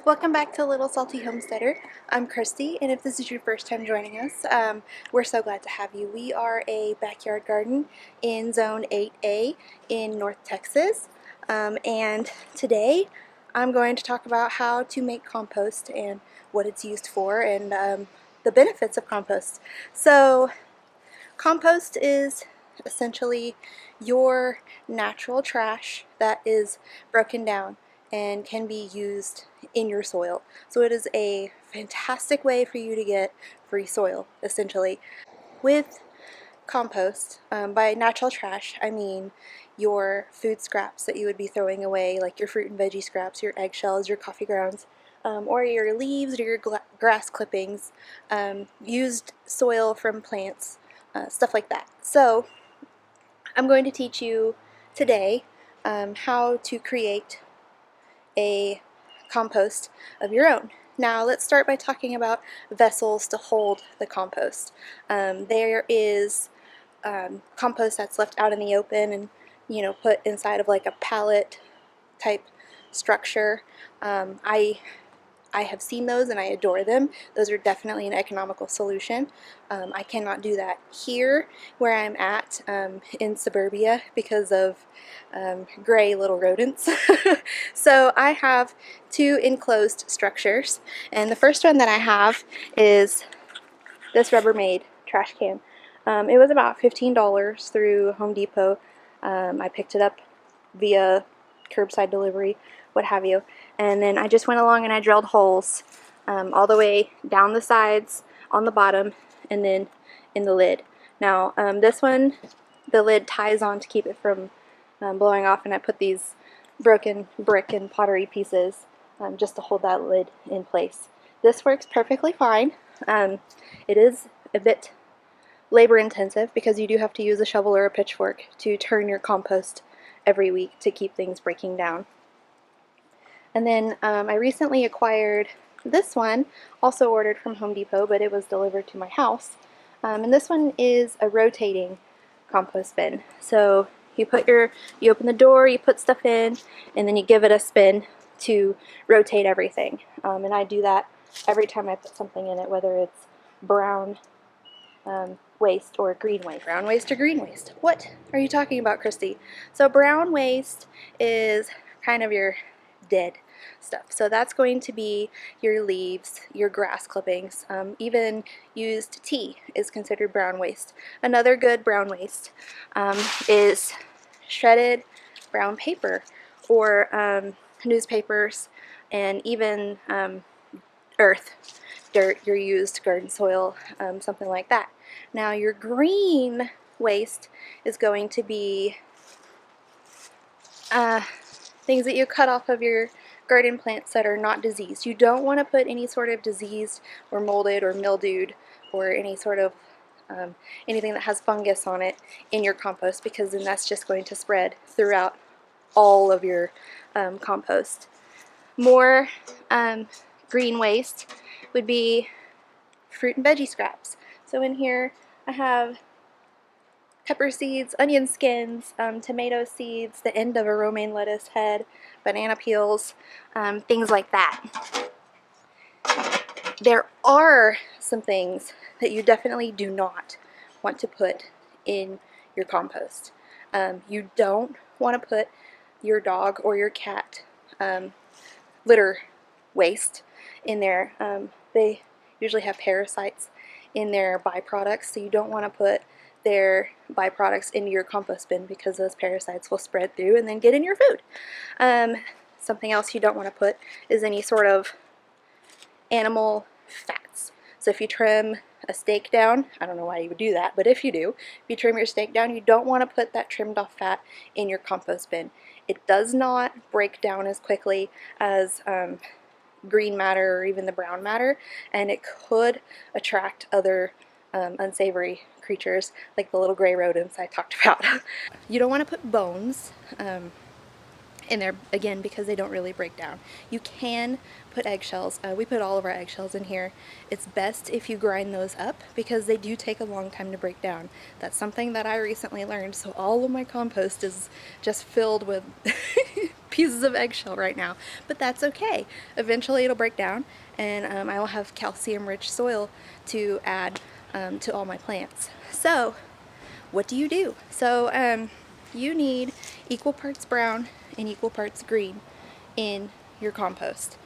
Welcome back to Little Salty Homesteader. I'm Christy, and if this is your first time joining us, we're so glad to have you. We are a backyard garden in Zone 8A in North Texas, and today I'm going to talk about how to make compost and what it's used for and the benefits of compost. So, compost is essentially your natural trash that is broken down and can be used in your soil. So it is a fantastic way for you to get free soil, essentially. With compost, by natural trash, I mean your food scraps that you would be throwing away, like your fruit and veggie scraps, your eggshells, your coffee grounds, or your leaves or your grass clippings, used soil from plants, stuff like that. So I'm going to teach you today how to create a compost of your own. Now let's start by talking about vessels to hold the compost. There is compost that's left out in the open and put inside of like a pallet type structure. I have seen those and I adore them. Those are definitely an economical solution. I cannot do that here where I'm at in suburbia because of gray little rodents. So I have two enclosed structures, and the first one that I have is this Rubbermaid trash can. It was about $15 through Home Depot. I picked it up via curbside delivery, what have you, and then I just went along and I drilled holes all the way down the sides, on the bottom, and then in the lid. Now this one, the lid ties on to keep it from blowing off, and I put these broken brick and pottery pieces just to hold that lid in place. This works perfectly fine. It is a bit labor intensive because you do have to use a shovel or a pitchfork to turn your compost every week to keep things breaking down. And then I recently acquired this one, also ordered from Home Depot, but it was delivered to my house. And this one is a rotating compost bin. So you open the door, you put stuff in, and then you give it a spin to rotate everything. And I do that every time I put something in it, whether it's brown waste or green waste. Brown waste or green waste? What are you talking about, Christy? So brown waste is kind of your dead stuff. So that's going to be your leaves, your grass clippings, even used tea is considered brown waste. Another good brown waste is shredded brown paper or newspapers, and even earth, dirt, your used garden soil, something like that. Now your green waste is going to be things that you cut off of your garden plants that are not diseased. You don't want to put any sort of diseased or molded or mildewed or any sort of anything that has fungus on it in your compost, because then that's just going to spread throughout all of your compost. More green waste would be fruit and veggie scraps. So in here I have pepper seeds, onion skins, tomato seeds, the end of a romaine lettuce head, banana peels, things like that. There are some things that you definitely do not want to put in your compost. You don't want to put your dog or your cat litter waste in there. They usually have parasites in their byproducts, so you don't want to put their byproducts into your compost bin because those parasites will spread through and then get in your food. Something else you don't want to put is any sort of animal fats. So if you trim a steak down, I don't know why you would do that, but if you do, if you trim your steak down, you don't want to put that trimmed off fat in your compost bin. It does not break down as quickly as green matter or even the brown matter, and it could attract other unsavory creatures like the little gray rodents I talked about. You don't want to put bones in there, again, because they don't really break down. You can put eggshells. We put all of our eggshells in here. It's best if you grind those up because they do take a long time to break down. That's something that I recently learned, so all of my compost is just filled with pieces of eggshell right now, but that's okay. Eventually it'll break down, and I will have calcium-rich soil to add to all my plants. So what do you do? So you need equal parts brown and equal parts green in your compost.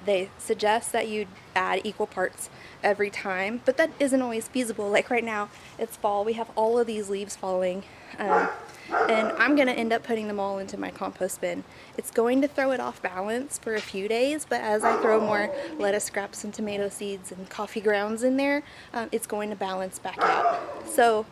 They suggest that you add equal parts every time, but that isn't always feasible. Like right now, it's fall, we have all of these leaves falling, and I'm gonna end up putting them all into my compost bin. It's going to throw it off balance for a few days, but as I throw more lettuce scraps and tomato seeds and coffee grounds in there, it's going to balance back out. So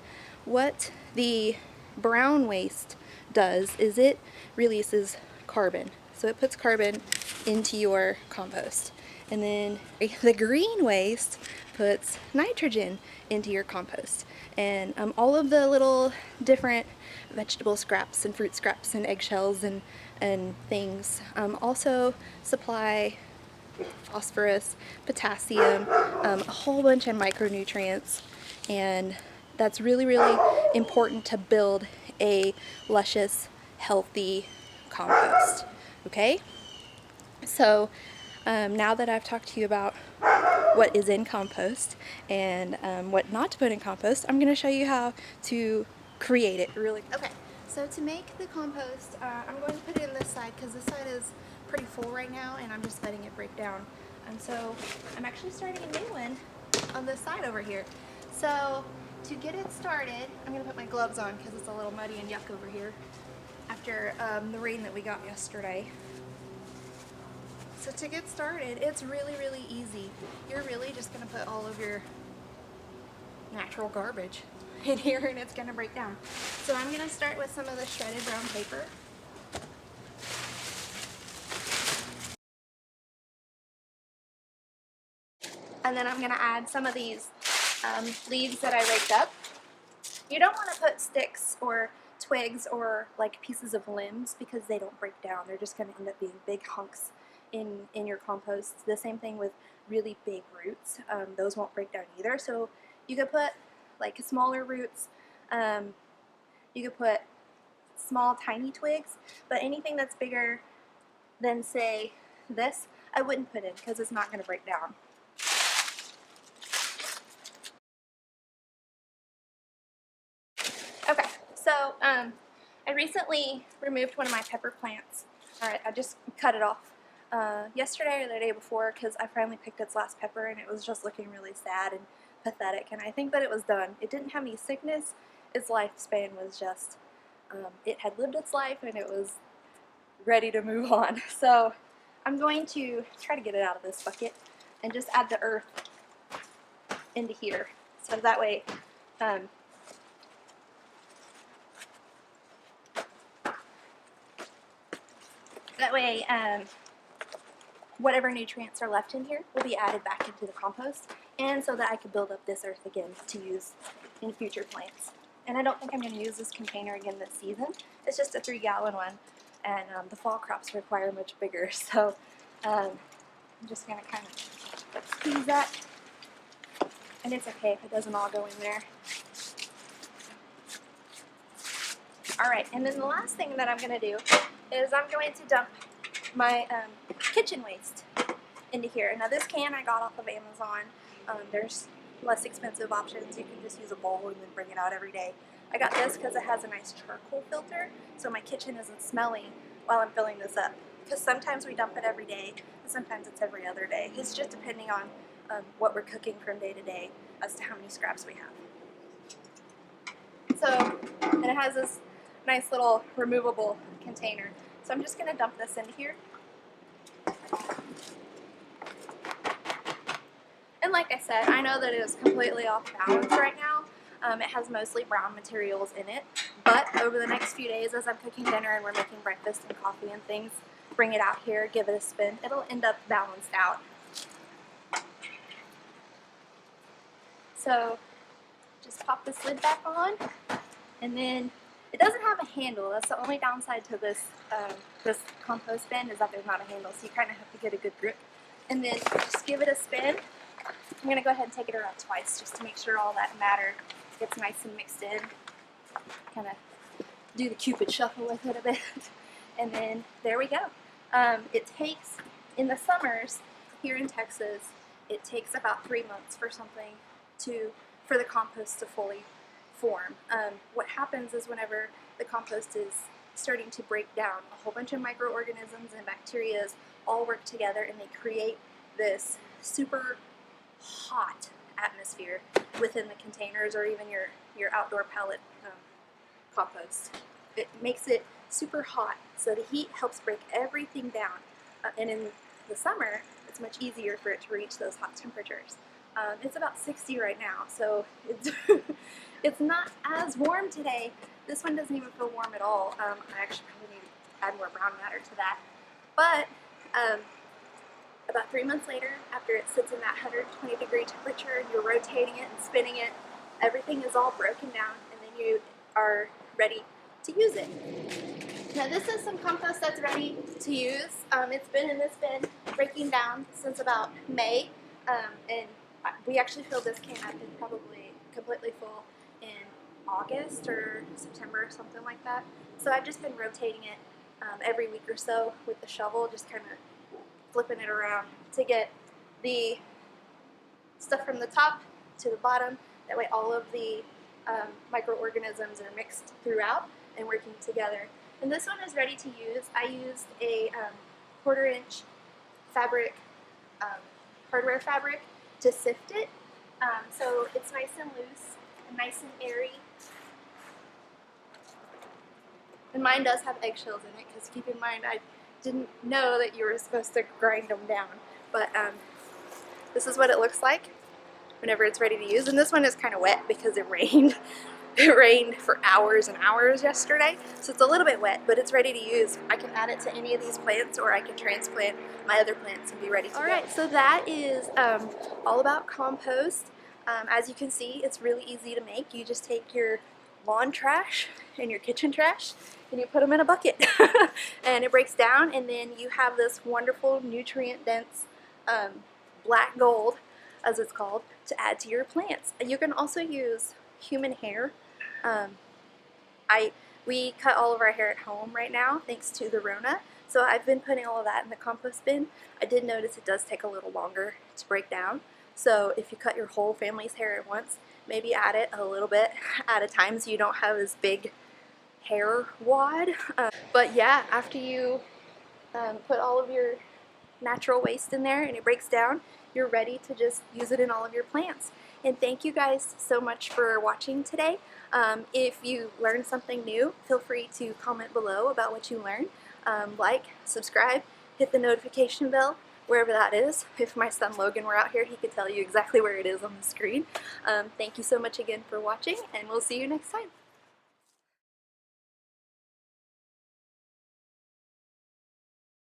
what the brown waste does is it releases carbon. So it puts carbon into your compost. And then the green waste puts nitrogen into your compost. And all of the little different vegetable scraps and fruit scraps and eggshells and things also supply phosphorus, potassium, a whole bunch of micronutrients, and that's really, really important to build a luscious, healthy compost. Okay? So now that I've talked to you about what is in compost and what not to put in compost, I'm going to show you how to create it really. Okay, so to make the compost, I'm going to put it in this side because this side is pretty full right now and I'm just letting it break down. And so I'm actually starting a new one on this side over here. So to get it started, I'm going to put my gloves on because it's a little muddy and yuck over here after the rain that we got yesterday. So to get started, it's really, really easy. You're really just going to put all of your natural garbage in here and it's going to break down. So I'm going to start with some of the shredded brown paper. And then I'm going to add some of these leaves that I raked up. You don't want to put sticks or twigs or like pieces of limbs because they don't break down. They're just going to end up being big hunks in your compost. The same thing with really big roots. Those won't break down either. So you could put like smaller roots. You could put small tiny twigs, but anything that's bigger than say this, I wouldn't put in because it's not going to break down. Okay, so I recently removed one of my pepper plants. Alright, I just cut it off yesterday or the day before because I finally picked its last pepper and it was just looking really sad and pathetic, and I think that it was done. It didn't have any sickness. Its lifespan was just, it had lived its life and it was ready to move on. So I'm going to try to get it out of this bucket and just add the earth into here. So that way whatever nutrients are left in here will be added back into the compost, and so that I can build up this earth again to use in future plants. And I don't think I'm going to use this container again this season. It's just a 3-gallon one, and the fall crops require much bigger, so I'm just going to kind of squeeze that, and it's okay if it doesn't all go in there. Alright, and then the last thing that I'm going to do is I'm going to dump my kitchen waste into here. Now this can I got off of Amazon. There's less expensive options. You can just use a bowl and then bring it out every day. I got this because it has a nice charcoal filter, so my kitchen isn't smelly while I'm filling this up. Because sometimes we dump it every day, and sometimes it's every other day. It's just depending on what we're cooking from day to day as to how many scraps we have. So, and it has this nice little removable container. So I'm just going to dump this into here. And like I said, I know that it is completely off balance right now. It has mostly brown materials in it, but over the next few days as I'm cooking dinner and we're making breakfast and coffee and things, bring it out here, give it a spin, it'll end up balanced out. So just pop this lid back on, and then it doesn't have a handle. That's the only downside to this this compost bin, is that there's not a handle, so you kind of have to get a good grip. And then just give it a spin. I'm going to go ahead and take it around twice just to make sure all that matter gets nice and mixed in. Kind of do the Cupid shuffle with it a bit. and then there we go. It takes, in the summers here in Texas, it takes about 3 months for something for the compost to fully form. What happens is whenever the compost is starting to break down, a whole bunch of microorganisms and bacteria all work together and they create this super hot atmosphere within the containers or even your outdoor pallet compost. It makes it super hot, so the heat helps break everything down. And in the summer, it's much easier for it to reach those hot temperatures. It's about 60 right now, so it's, it's not as warm today. This one doesn't even feel warm at all. I actually probably need to add more brown matter to that. But about 3 months later, after it sits in that 120-degree temperature and you're rotating it and spinning it, everything is all broken down and then you are ready to use it. Now this is some compost that's ready to use. It's been in this bin breaking down since about May, and we actually filled this can up and probably completely full in August or September or something like that. So I've just been rotating it every week or so with the shovel, just kind of flipping it around to get the stuff from the top to the bottom. That way all of the microorganisms are mixed throughout and working together. And this one is ready to use. I used a 1/4-inch fabric, hardware fabric, to sift it. So it's nice and loose and nice and airy. And mine does have eggshells in it, because keep in mind I didn't know that you were supposed to grind them down. But this is what it looks like whenever it's ready to use. And this one is kind of wet because it rained. It rained for hours and hours yesterday, so it's a little bit wet, but it's ready to use. I can add it to any of these plants, or I can transplant my other plants and be ready to go. Alright, so that is all about compost. As you can see, it's really easy to make. You just take your lawn trash and your kitchen trash and you put them in a bucket and it breaks down, and then you have this wonderful nutrient dense black gold, as it's called, to add to your plants. You can also use human hair. We cut all of our hair at home right now thanks to the Rona, so I've been putting all of that in the compost bin. I did notice it does take a little longer to break down, so if you cut your whole family's hair at once, maybe add it a little bit at a time so you don't have this big hair wad. But yeah, after you put all of your natural waste in there and it breaks down, you're ready to just use it in all of your plants. And thank you guys so much for watching today. If you learned something new, feel free to comment below about what you learned. Like, subscribe, hit the notification bell, wherever that is. If my son Logan were out here, he could tell you exactly where it is on the screen. Thank you so much again for watching, and we'll see you next time.